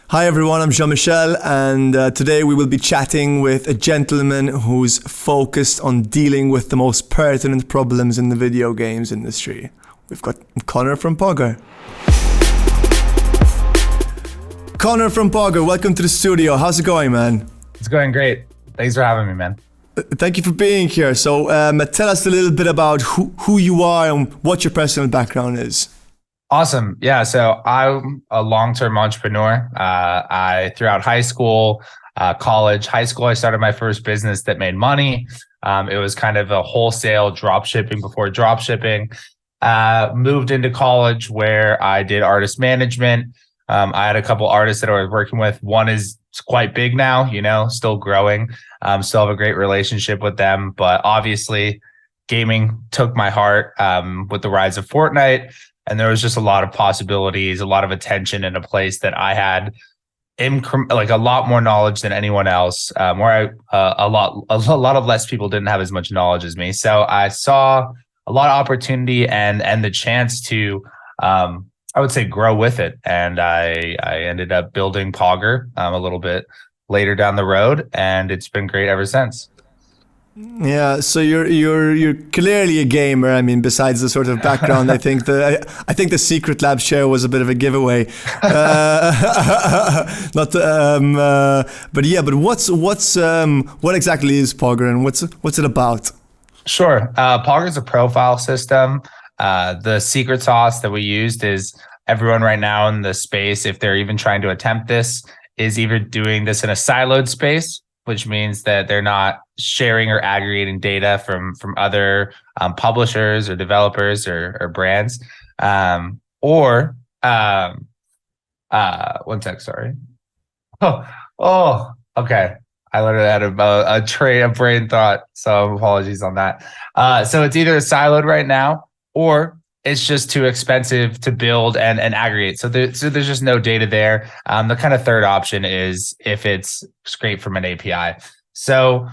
Hi everyone, I'm Jean-Michel, and today we will be chatting with a gentleman who's focused on dealing with the most pertinent problems in the video games industry. We've got Connor from POGR. Connor from POGR, welcome to the studio. How's it going, man? It's going great. Thanks for having me, man. Thank you for being here. So tell us a little bit about who you are and what your personal background is. Awesome. Yeah. So I'm a long-term entrepreneur. Throughout high school, college, high school, I started my first business that made money. It was kind of a wholesale drop shipping before drop shipping. Moved into college where I did artist management. I had a couple artists that I was working with. One is quite big now, still growing. Still have a great relationship with them. But obviously, gaming took my heart with the rise of Fortnite. And there was just a lot of possibilities, a lot of attention in a place that I had like a lot more knowledge than anyone else, where a lot of less people didn't have as much knowledge as me. So I saw a lot of opportunity and the chance to, I would say, grow with it. And I ended up building POGR a little bit later down the road, and it's been great ever since. Yeah, so you're clearly a gamer. I mean, besides the sort of background, I think the Secret Lab share was a bit of a giveaway. But what exactly is POGR and what's it about? Sure, POGR is a profile system. The secret sauce that we used is everyone right now in the space, if they're even trying to attempt this, is either doing this in a siloed space, which means that they're not sharing or aggregating data from other publishers or developers or brands. One sec, sorry. Okay. I literally had a brain thought, so apologies on that. So it's either siloed right now, or it's just too expensive to build and aggregate. So there's just no data there. The kind of third option is if it's scraped from an API. So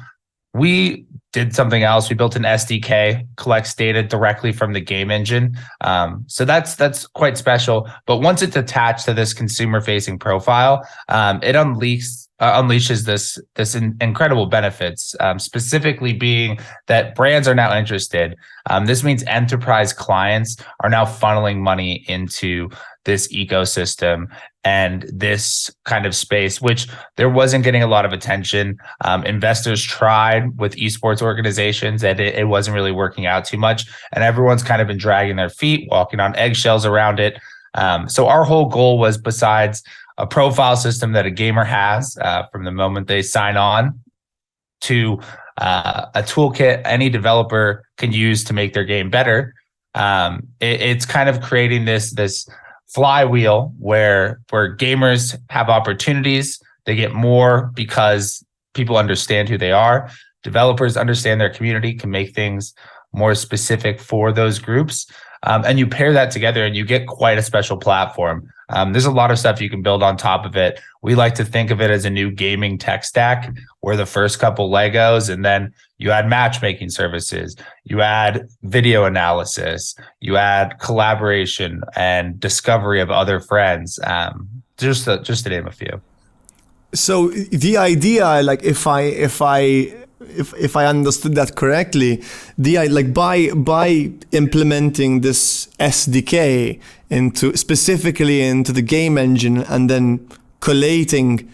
we did something else. We built an SDK, collects data directly from the game engine. So that's quite special. But once it's attached to this consumer-facing profile, it unleashes this incredible benefits, specifically being that brands are now interested. This means enterprise clients are now funneling money into this ecosystem and this kind of space, which there wasn't getting a lot of attention. Investors tried with esports organizations and it wasn't really working out too much. And everyone's kind of been dragging their feet, walking on eggshells around it. So our whole goal was, besides a profile system that a gamer has from the moment they sign on, to a toolkit any developer can use to make their game better. It's kind of creating this flywheel where gamers have opportunities. They get more because people understand who they are. Developers understand their community, can make things more specific for those groups. And you pair that together and you get quite a special platform. There's a lot of stuff you can build on top of it. We like to think of it as a new gaming tech stack, where the first couple Legos, and then you add matchmaking services, you add video analysis, you add collaboration and discovery of other friends, just to name a few. So the idea, like if I understood that correctly, by implementing this SDK specifically into the game engine and then collating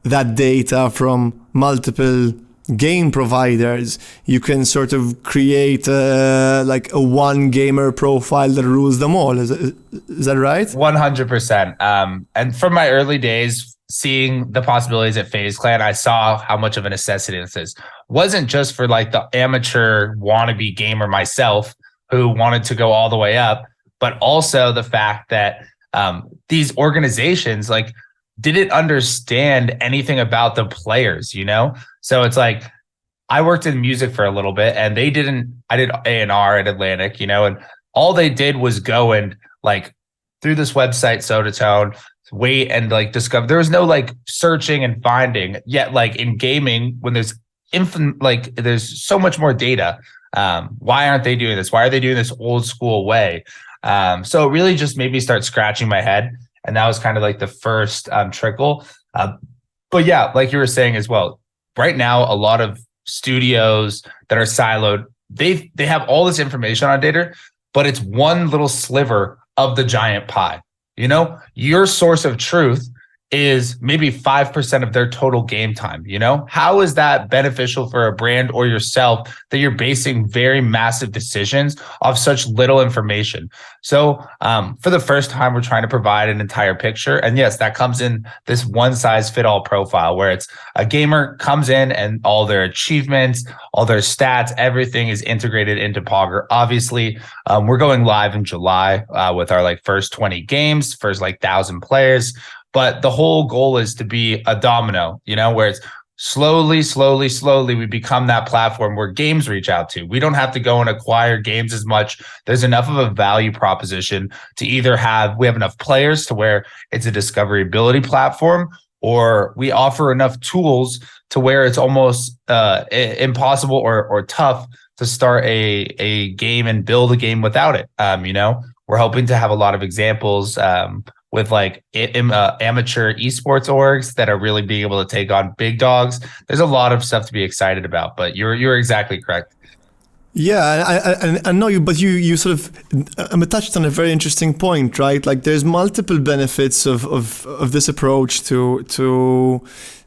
that data from multiple game providers, you can sort of create a one gamer profile that rules them all. Is that right? 100%. And from my early days, seeing the possibilities at FaZe Clan, I saw how much of a necessity this is. Wasn't just for like the amateur wannabe gamer myself who wanted to go all the way up, but also the fact that these organizations didn't understand anything about the players, So it's like, I worked in music for a little bit, and I did A&R at Atlantic, and all they did was go and through this website, Sodatone, wait and discover. There was no searching and finding yet. In gaming, when there's there's so much more data. Why aren't they doing this? Why are they doing this old school way? So it really just made me start scratching my head And that was kind of like the first trickle. But yeah, like you were saying as well, right now, a lot of studios that are siloed, they have all this information on data, but it's one little sliver of the giant pie. You know, your source of truth is maybe 5% of their total game time. You know, how is that beneficial for a brand or yourself that you're basing very massive decisions off such little information? So for the first time, we're trying to provide an entire picture. And yes, that comes in this one size fit all profile where it's a gamer comes in and all their achievements, all their stats, everything is integrated into POGR. Obviously, we're going live in July with our like first 20 games, first like 1,000 players. But the whole goal is to be a domino, you know, where it's slowly, we become that platform where games reach out to. We don't have to go and acquire games as much. There's enough of a value proposition to either we have enough players to where it's a discoverability platform, or we offer enough tools to where it's almost impossible or tough to start a game and build a game without it. You know, we're hoping to have a lot of examples with like amateur esports orgs that are really being able to take on big dogs. There's a lot of stuff to be excited about, but you're exactly correct. Yeah, I know you, but you sort of touched on a very interesting point, right? Like there's multiple benefits of this approach to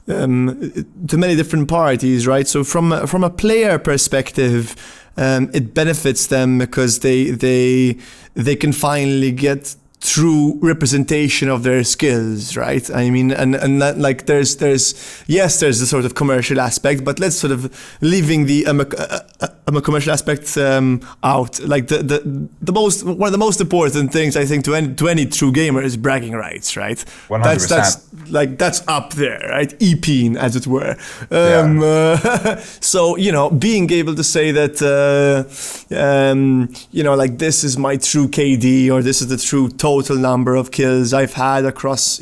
many different parties, right? So from a player perspective, it benefits them because they can finally get true representation of their skills, right? I mean, and that, like there's the sort of commercial aspect, but let's sort of leaving the commercial aspects out. Like one of the most important things I think to any true gamer is bragging rights, right? 100%. That's up there, right? EPing, as it were. So you know, being able to say that you know, like this is my true KD, or this is the true total number of kills I've had across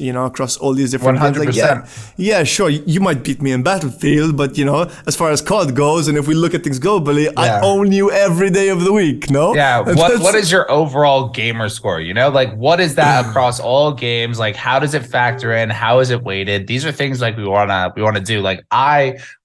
all these different 100%. games. Like, sure, you might beat me in Battlefield, but you know, as far as COD goes, and if we look at things globally, I own you every day of the week, no? Yeah. What is your overall gamer score? You know, like what is that across all games? Like how does it factor in? How is it weighted? These are things like we wanna do. Like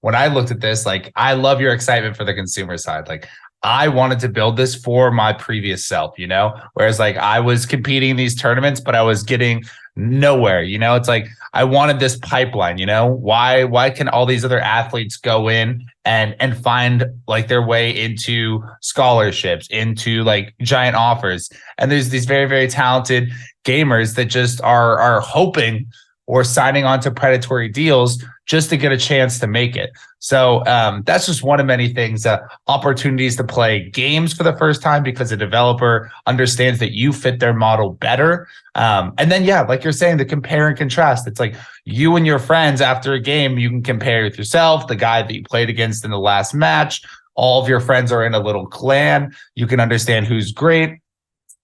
when I looked at this, like I love your excitement for the consumer side. Like I wanted to build this for my previous self, you know, whereas like I was competing in these tournaments, but I was getting nowhere, you know. It's like I wanted this pipeline, you know. Why can all these other athletes go in and find like their way into scholarships, into like giant offers? And there's these very, very talented gamers that just are hoping or signing on to predatory deals just to get a chance to make it. So that's just one of many things, opportunities to play games for the first time because a developer understands that you fit their model better. And then, like you're saying, the compare and contrast. It's like you and your friends after a game, you can compare with yourself, the guy that you played against in the last match. All of your friends are in a little clan. You can understand who's great.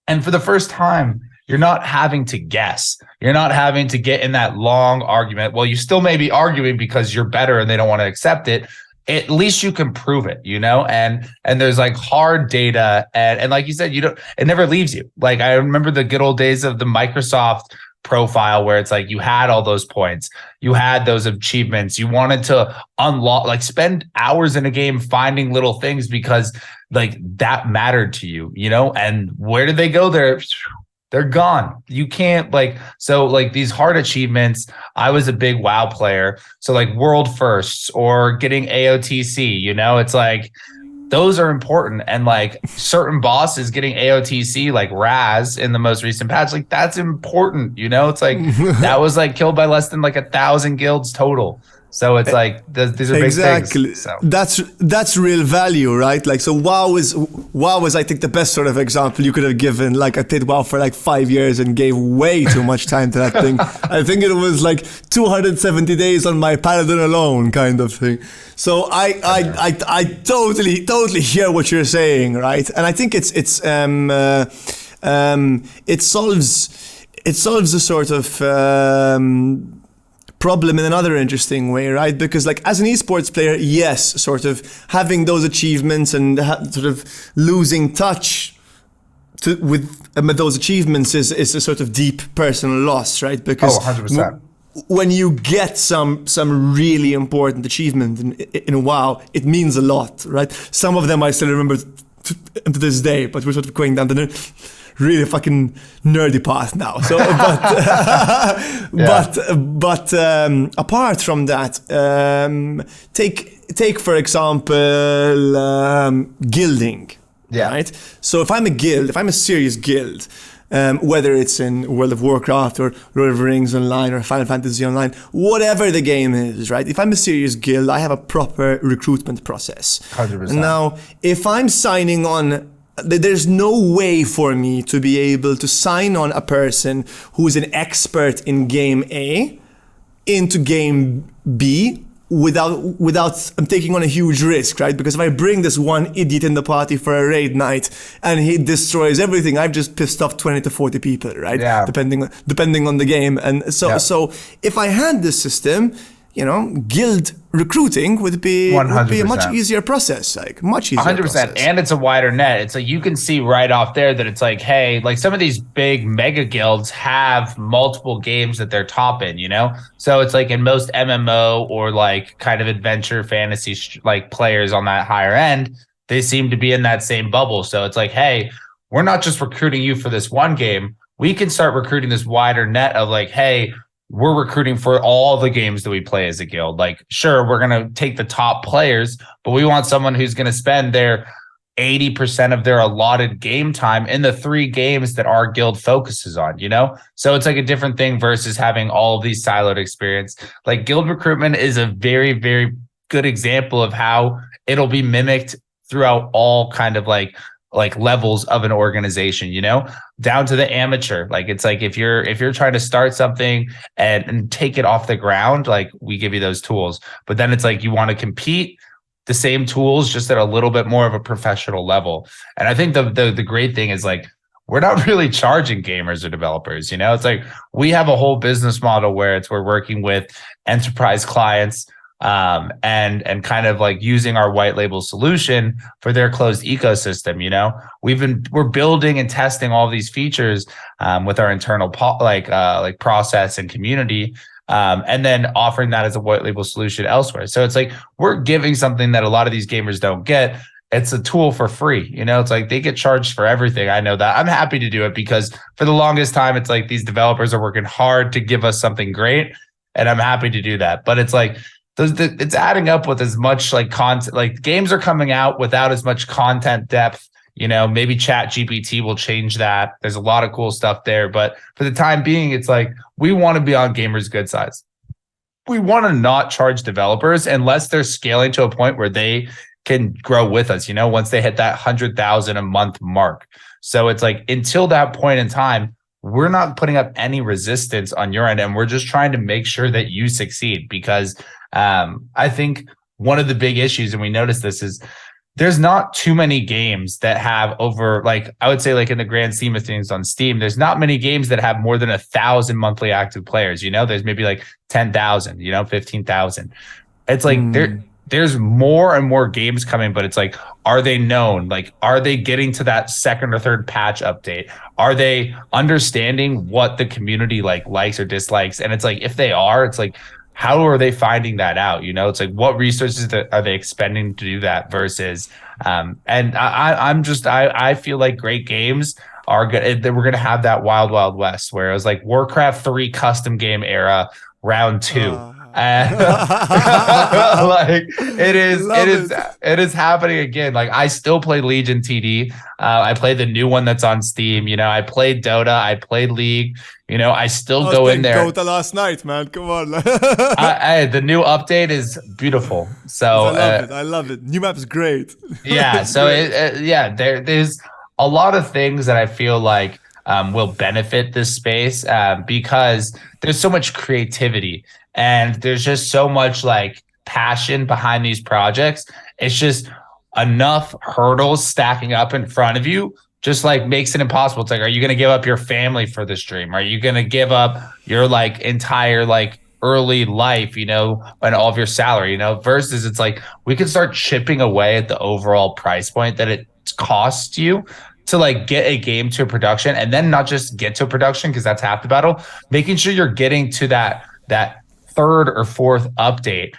And for the first time, you're not having to guess. You're not having to get in that long argument. Well, you still may be arguing because you're better and they don't want to accept it. At least you can prove it, you know, and there's like hard data. And like you said, it never leaves you. Like I remember the good old days of the Microsoft profile where it's like you had all those points, you had those achievements, you wanted to unlock, like spend hours in a game finding little things because like that mattered to you, you know. And where did they go? They're gone. You can't so these hard achievements. I was a big WoW player. So like world firsts or getting AOTC, you know, it's like those are important. And like certain bosses getting AOTC, like Raz in the most recent patch, like that's important. You know, it's like that was like killed by less than like 1,000 guilds total. So it's like these are big things. So. That's real value, right? Like so, WoW is I think the best sort of example you could have given. Like I played WoW for like 5 years and gave way too much time to that thing. I think it was like 270 days on my paladin alone, kind of thing. So I totally hear what you're saying, right? And I think it solves a sort of problem in another interesting way, right? Because like as an esports player, yes, sort of having those achievements and sort of losing touch with those achievements is a sort of deep personal loss, right? Because 100%. When you get some really important achievement in a WoW, it means a lot, right? Some of them I still remember to this day, but we're sort of going down the really fucking nerdy path now. So, but apart from that, take for example gilding, right? So if I'm a serious guild. Whether it's in World of Warcraft or Lord of the Rings Online or Final Fantasy Online, whatever the game is, right? If I'm a serious guild, I have a proper recruitment process. 100%. Now, if I'm signing on, there's no way for me to be able to sign on a person who's an expert in game A into game B without I'm taking on a huge risk, right? Because if I bring this one idiot in the party for a raid night and he destroys everything, I've just pissed off 20 to 40 people, right? Yeah. Depending on the game. And so if I had this system, guild recruiting would be a much easier process, like much easier. 100%. Process. And it's a wider net. It's like you can see right off there that it's like, hey, like some of these big mega guilds have multiple games that they're top in, So it's like in most MMO or like kind of adventure fantasy like players on that higher end, they seem to be in that same bubble. So it's like, hey, we're not just recruiting you for this one game. We can start recruiting this wider net of like, hey, we're recruiting for all the games that we play as a guild. Like, sure, we're going to take the top players, but we want someone who's going to spend their 80% of their allotted game time in the 3 games that our guild focuses on, So it's like a different thing versus having all of these siloed experience. Like guild recruitment is a very, very good example of how it'll be mimicked throughout all kind of like levels of an organization, down to the amateur. Like it's like if you're trying to start something and take it off the ground, like we give you those tools. But then it's like you want to compete, the same tools, just at a little bit more of a professional level. And I think the great thing is like we're not really charging gamers or developers, It's like we have a whole business model where we're working with enterprise clients. And kind of like using our white label solution for their closed ecosystem. We're building and testing all these features with our internal process and community, and then offering that as a white label solution elsewhere. So it's like we're giving something that a lot of these gamers don't get. It's a tool for free. It's like they get charged for everything. I know that. I'm happy to do it because for the longest time, it's like these developers are working hard to give us something great, and I'm happy to do that. But it's like it's adding up with as much like content, like games are coming out without as much content depth. Maybe Chat GPT will change that. There's a lot of cool stuff there, but for the time being, it's like we want to be on gamers' good sides. We want to not charge developers unless they're scaling to a point where they can grow with us. Once they hit that 100,000 a month mark. So it's like until that point in time, we're not putting up any resistance on your end, and we're just trying to make sure that you succeed because. I think one of the big issues, and we noticed this, is there's not too many games that have over, like, I would say like in the grand scheme of things on Steam, there's not many games that have more than 1,000 monthly active players. There's maybe like 10,000, 15,000. It's like there's more and more games coming, but it's like, are they known? Like, are they getting to that second or third patch update? Are they understanding what the community likes or dislikes? And it's like, if they are, it's like, how are they finding that out? It's like, what resources are they expending to do that versus, and I feel like great games are good. We're going to have that wild, wild west where it was like Warcraft 3 custom game era round 2. And like it is happening again. Like I still play Legion TD. I play the new one that's on Steam. I played Dota. I played League. I still go in there. Dota last night, man. Come on. The new update is beautiful. So I love it. New map is great. Yeah. So there's a lot of things that I feel like will benefit this space because there's so much creativity. And there's just so much like passion behind these projects. It's just enough hurdles stacking up in front of you just like makes it impossible. It's like, are you going to give up your family for this dream? Are you going to give up your like entire like early life, and all of your salary, versus it's like we can start chipping away at the overall price point that it costs you to like get a game to production, and then not just get to production, because that's half the battle, making sure you're getting to that third or fourth update,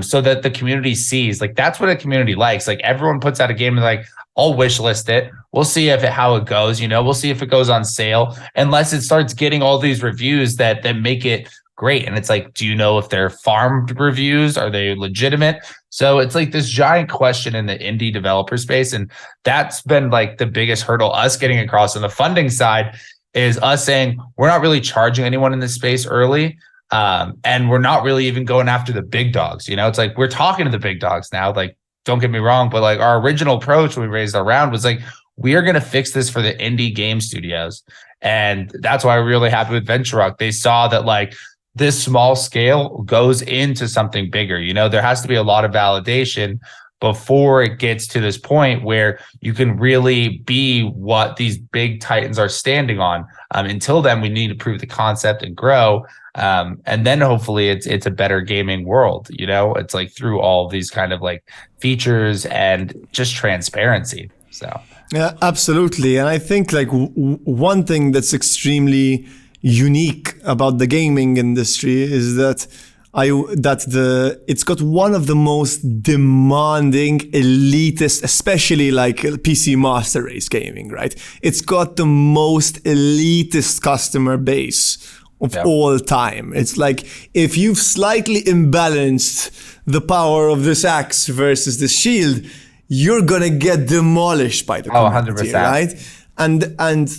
so that the community sees, like, that's what a community likes. Like, everyone puts out a game and like, I'll wish list it. We'll see how it goes. We'll see if it goes on sale, unless it starts getting all these reviews that make it great. And it's like, do you know if they're farmed reviews? Are they legitimate? So it's like this giant question in the indie developer space. And that's been like the biggest hurdle us getting across on the funding side, is us saying we're not really charging anyone in this space early. And we're not really even going after the big dogs. It's like, we're talking to the big dogs now. Like, don't get me wrong, but like, our original approach when we raised our round was like, we are going to fix this for the indie game studios. And that's why we're really happy with Venture Rock. They saw that like this small scale goes into something bigger. There has to be a lot of validation before it gets to this point where you can really be what these big titans are standing on. Until then, we need to prove the concept and grow. And then hopefully it's a better gaming world. It's like through all of these kind of like features and just transparency. So yeah, absolutely. And I think like one thing that's extremely unique about the gaming industry is that it's got one of the most demanding elitist, especially like PC master race gaming, right? It's got the most elitist customer base of all time. It's like, if you've slightly imbalanced the power of this axe versus this shield, you're gonna get demolished by the community, 100%. right? And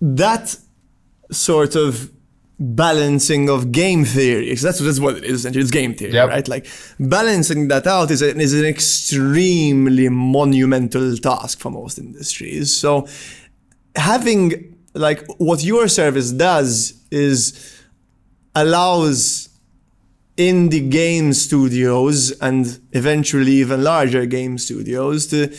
that sort of balancing of game theory, because that's what it is essentially. It's game theory, right? Like, balancing that out is an extremely monumental task for most industries. So having like what your service does is allows indie game studios and eventually even larger game studios to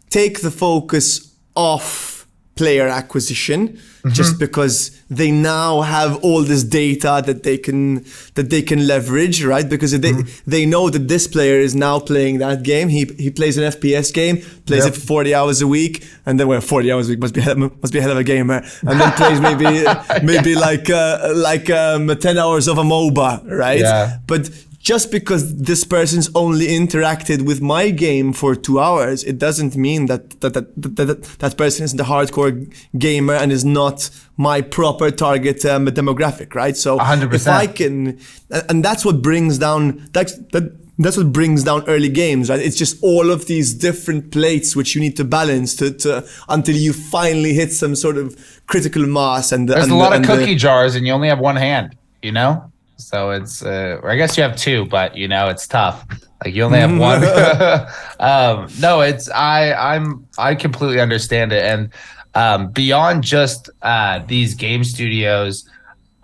take the focus off player acquisition, just because they now have all this data that they can leverage, right? Because they know that this player is now playing that game. He plays an FPS game, plays it for 40 hours a week, and then 40 hours a week must be a hell of a gamer, and then plays maybe like 10 hours of a MOBA, right? Yeah. But just because this person's only interacted with my game for 2 hours, it doesn't mean that person is the hardcore gamer and is not my proper target demographic, right? So 100%. If I can, and that's what brings down that's what brings down early games, right? It's just all of these different plates which you need to balance to until you finally hit some sort of critical mass. And there's a lot of cookie jars, and you only have one hand, So it's, or I guess you have two, but it's tough. Like, you only have one. No, it's, I completely understand it. And beyond just these game studios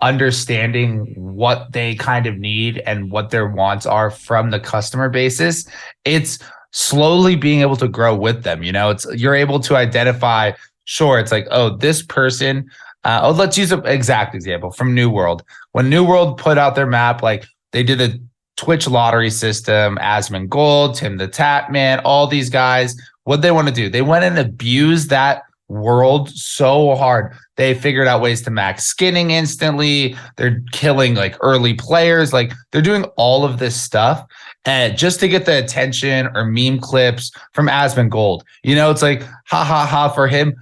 understanding what they kind of need and what their wants are from the customer basis, it's slowly being able to grow with them. You're able to identify, sure, it's like, oh, this person, let's use an exact example from New World. When New World put out their map, like, they did a Twitch lottery system, Asmongold, Tim the Tatman, all these guys, what they want to do? They went and abused that world so hard. They figured out ways to max skinning instantly. They're killing like early players. Like, they're doing all of this stuff and just to get the attention or meme clips from Asmongold. It's like, ha ha ha for him.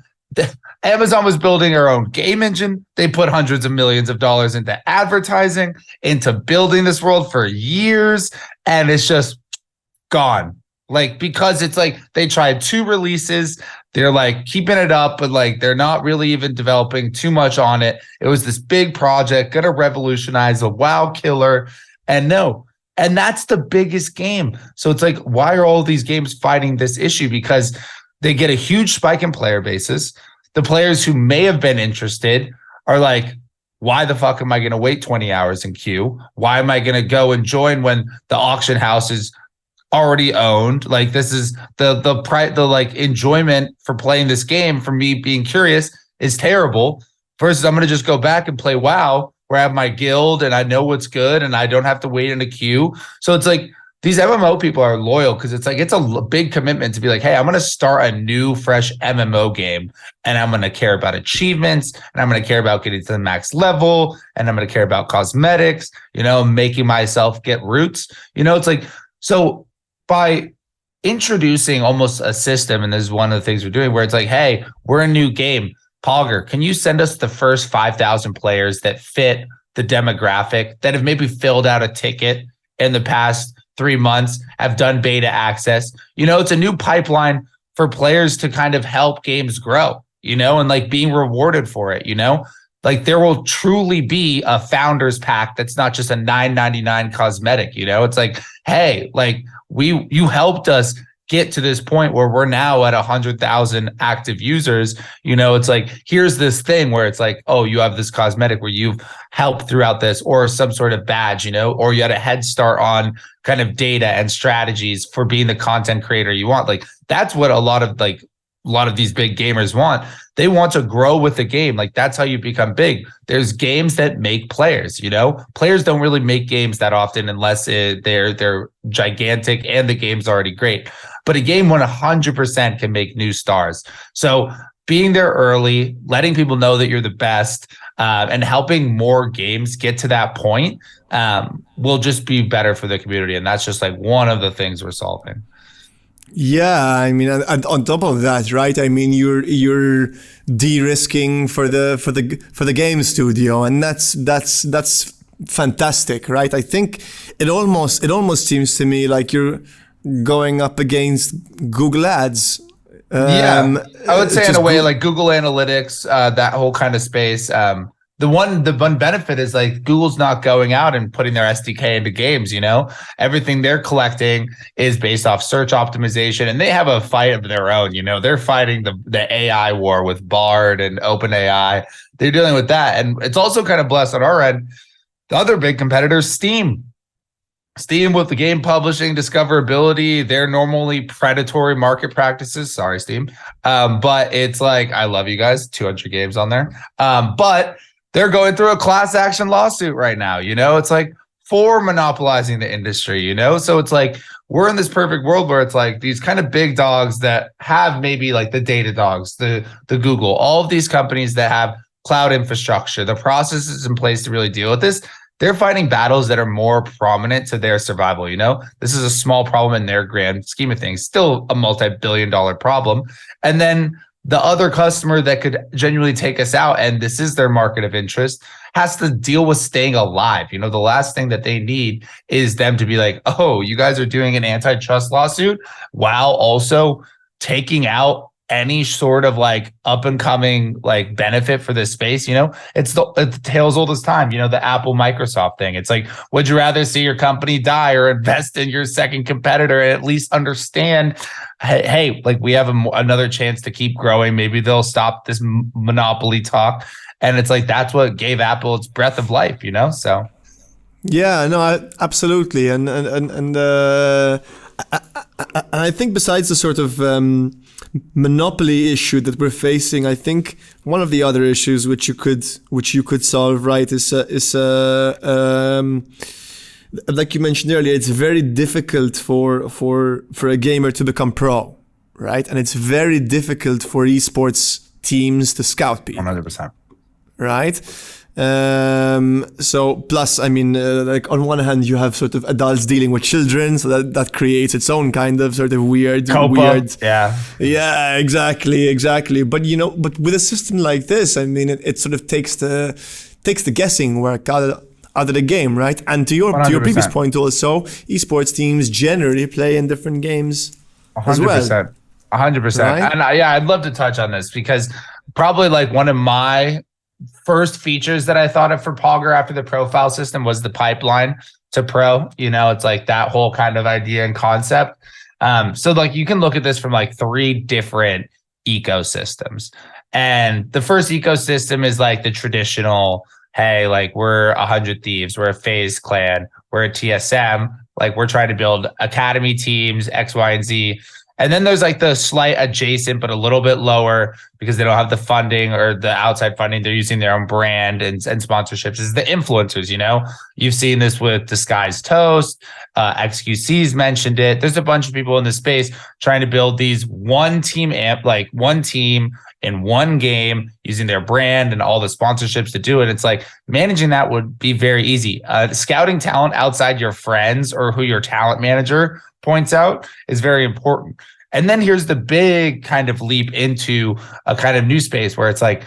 Amazon was building their own game engine. They put hundreds of millions of dollars into advertising, into building this world for years, and it's just gone. Like, because it's like they tried 2 releases, they're like keeping it up, but like they're not really even developing too much on it. It was this big project, gonna revolutionize the WoW killer, and that's the biggest game. So it's like, why are all these games fighting this issue? Because they get a huge spike in player bases. The players who may have been interested are like, why the fuck am I going to wait 20 hours in queue? Why am I going to go and join when the auction house is already owned? Like, this is the like enjoyment for playing this game for me being curious is terrible, versus I'm going to just go back and play WoW where I have my guild and I know what's good and I don't have to wait in a queue. So it's like, these MMO people are loyal because it's like it's a big commitment to be like, hey, I'm going to start a new, fresh MMO game, and I'm going to care about achievements, and I'm going to care about getting to the max level, and I'm going to care about cosmetics, making myself get roots. It's like, so by introducing almost a system, and this is one of the things we're doing, where it's like, hey, we're a new game. POGR, can you send us the first 5,000 players that fit the demographic, that have maybe filled out a ticket in the past 3 months, have done beta access? It's a new pipeline for players to kind of help games grow, and like being rewarded for it, like there will truly be a founders pack that's not just a $9.99 cosmetic. It's like, hey, like you helped us get to this point where we're now at 100,000 active users. It's like, here's this thing where it's like, oh, you have this cosmetic where you've helped throughout this, or some sort of badge, or you had a head start on kind of data and strategies for being the content creator you want. Like that's what a lot of these big gamers want. They want to grow with the game. Like that's how you become big. There's games that make players, players don't really make games that often unless they're gigantic and the game's already great. But a game 100% can make new stars. So being there early, letting people know that you're the best, and helping more games get to that point will just be better for the community. And that's just like one of the things we're solving. Yeah, I mean, and on top of that, right? I mean, you're de-risking for the game studio, and that's fantastic, right? I think it almost seems to me like you're going up against Google Ads. I would say in a way like Google Analytics, that whole kind of space. The one benefit is like Google's not going out and putting their SDK into games, everything they're collecting is based off search optimization, and they have a fight of their own. They're fighting the AI war with Bard and OpenAI. They're dealing with that. And it's also kind of blessed on our end. The other big competitor is Steam with the game publishing, discoverability, they're normally predatory market practices. Sorry, Steam. But it's like, I love you guys, 200 games on there. But they're going through a class action lawsuit right now. It's like for monopolizing the industry, So it's like, we're in this perfect world where it's like these kind of big dogs that have maybe like the data dogs, the Google, all of these companies that have cloud infrastructure, the processes in place to really deal with this. They're fighting battles that are more prominent to their survival. This is a small problem in their grand scheme of things, still a multi-billion-dollar problem. And then the other customer that could genuinely take us out, and this is their market of interest, has to deal with staying alive. The last thing that they need is them to be like, oh, you guys are doing an antitrust lawsuit while also taking out any sort of like up and coming like benefit for this space. It's the tales old as time, the Apple Microsoft thing. It's like, would you rather see your company die or invest in your second competitor and at least understand, hey, like we have another chance to keep growing. Maybe they'll stop this monopoly talk. And it's like, that's what gave Apple its breath of life, so. Yeah, no, absolutely. And I think besides the sort of monopoly issue that we're facing, I think one of the other issues which you could solve, right, is like you mentioned earlier, it's very difficult for a gamer to become pro, right? And it's very difficult for esports teams to scout people. 100%. Right? So plus, I mean, like on one hand, you have sort of adults dealing with children, so that creates its own kind of sort of weird. Yeah, exactly. But but with a system like this, I mean, it sort of takes the guessing work out of the game, right? And to your previous point, also, esports teams generally play in different games 100%, as well. 100%. Right? And I'd love to touch on this because probably like one of my first features that I thought of for POGR after the profile system was the pipeline to pro. It's like that whole kind of idea and concept. So like you can look at this from like 3 different ecosystems. And the first ecosystem is like the traditional, hey, like we're 100 Thieves, we're a FaZe clan, we're a TSM, like we're trying to build academy teams, X, Y, and Z. And then there's like the slight adjacent, but a little bit lower because they don't have the funding or the outside funding. They're using their own brand and sponsorships. Is the influencers, you've seen this with Disguised Toast. XQC's mentioned it. There's a bunch of people in the space trying to build these one team in one game using their brand and all the sponsorships to do it. It's like managing that would be very easy. Scouting talent outside your friends or who your talent manager points out is very important. And then here's the big kind of leap into a kind of new space where it's like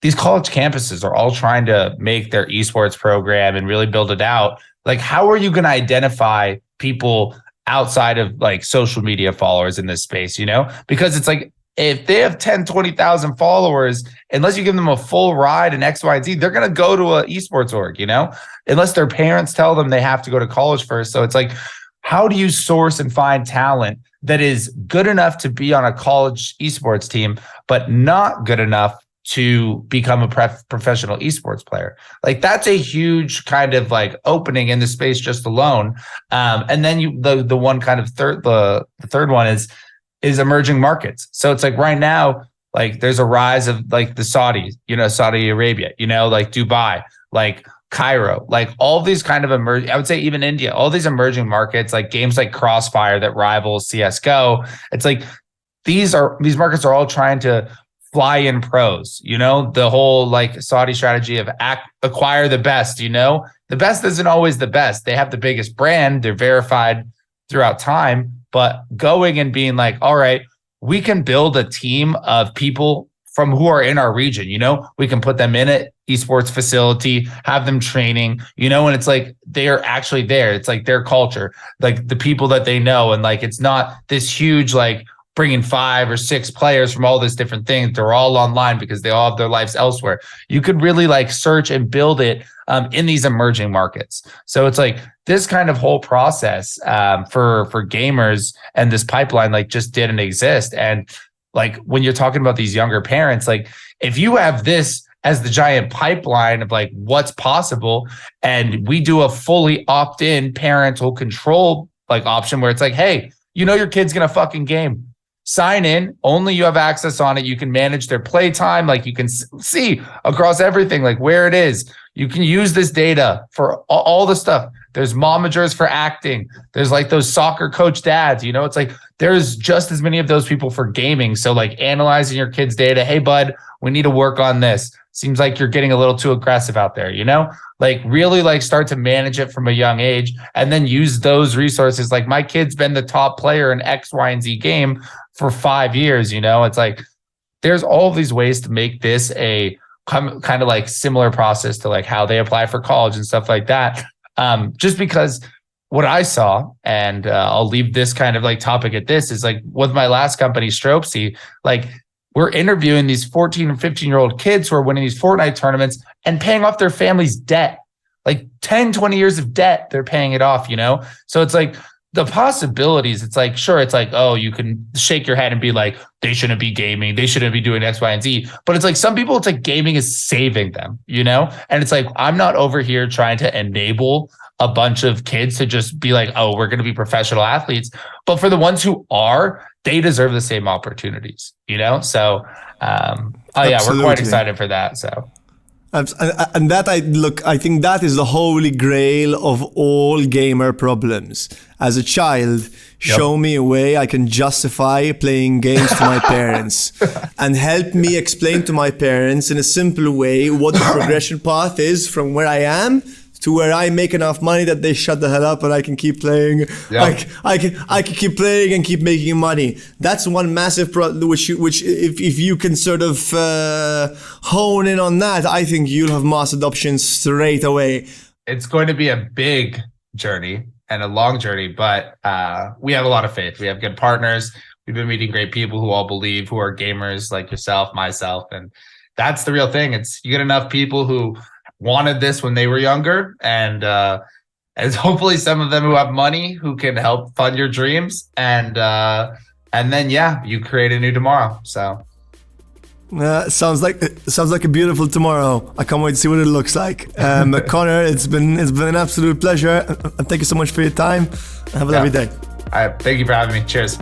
these college campuses are all trying to make their esports program and really build it out. Like, how are you going to identify people outside of like social media followers in this space, Because it's like, if they have 10, 20,000 followers, unless you give them a full ride in X, Y, and Z, they're going to go to an esports org, unless their parents tell them they have to go to college first. So it's like, how do you source and find talent that is good enough to be on a college esports team, but not good enough to become a professional esports player? Like, that's a huge kind of like opening in the space just alone. And then the one kind of the third one is emerging markets. So it's like right now, like there's a rise of like the Saudis, Saudi Arabia, like Dubai, like Cairo, like all these kind of I would say even India, all these emerging markets, like games like Crossfire that rivals CSGO. It's like these markets are all trying to fly in pros, the whole like Saudi strategy of acquire the best, the best isn't always the best. They have the biggest brand, they're verified throughout time, but going and being like, all right, we can build a team of people from who are in our region, we can put them in an esports facility, have them training, and it's like, they're actually there. It's like their culture, like the people that they know. And like, it's not this huge, like bringing 5 or 6 players from all this different things. They're all online because they all have their lives elsewhere. You could really like search and build it in these emerging markets. So it's like this kind of whole process for gamers and this pipeline like just didn't exist. And like when you're talking about these younger parents, like if you have this as the giant pipeline of like what's possible, and we do a fully opt-in parental control like option where it's like, hey, your kid's gonna fucking game. Sign in, only you have access on it. You can manage their play time. Like you can see across everything, like where it is. You can use this data for all the stuff. There's momagers for acting. There's like those soccer coach dads, it's like there's just as many of those people for gaming. So like analyzing your kid's data. Hey, bud, we need to work on this. Seems like you're getting a little too aggressive out there, like really like start to manage it from a young age and then use those resources. Like my kid's been the top player in X, Y, and Z game for 5 years, it's like, there's all of these ways to make this a kind of like similar process to like how they apply for college and stuff like that. Just because what I saw, and I'll leave this kind of like topic at this, is like with my last company, Stropsy, like we're interviewing these 14 and 15-year-old kids who are winning these Fortnite tournaments and paying off their family's debt, like 10, 20 years of debt, they're paying it off, So it's like the possibilities, it's like, sure, it's like, oh, you can shake your head and be like, they shouldn't be gaming, they shouldn't be doing X, Y, and Z. But it's like some people, it's like gaming is saving them, And it's like, I'm not over here trying to enable a bunch of kids to just be like, oh, we're going to be professional athletes. But for the ones who are, they deserve the same opportunities, So, yeah, we're quite excited for that. So. And that I think that is the holy grail of all gamer problems. As a child, show me a way I can justify playing games to my parents and help me explain to my parents in a simple way what the progression path is from where I am to where I make enough money that they shut the hell up and I can keep playing. Yep. I can keep playing and keep making money. That's one massive problem. Which if you can sort of hone in on that, I think you'll have mass adoption straight away. It's going to be a big journey and a long journey, but we have a lot of faith. We have good partners. We've been meeting great people who all believe, who are gamers like yourself, myself, and that's the real thing. It's you get enough people who wanted this when they were younger, and hopefully some of them who have money who can help fund your dreams, and then you create a new tomorrow. So sounds like a beautiful tomorrow. I can't wait to see what it looks like. Connor, it's been an absolute pleasure, and thank you so much for your time. Have a lovely day. All right, thank you for having me. Cheers.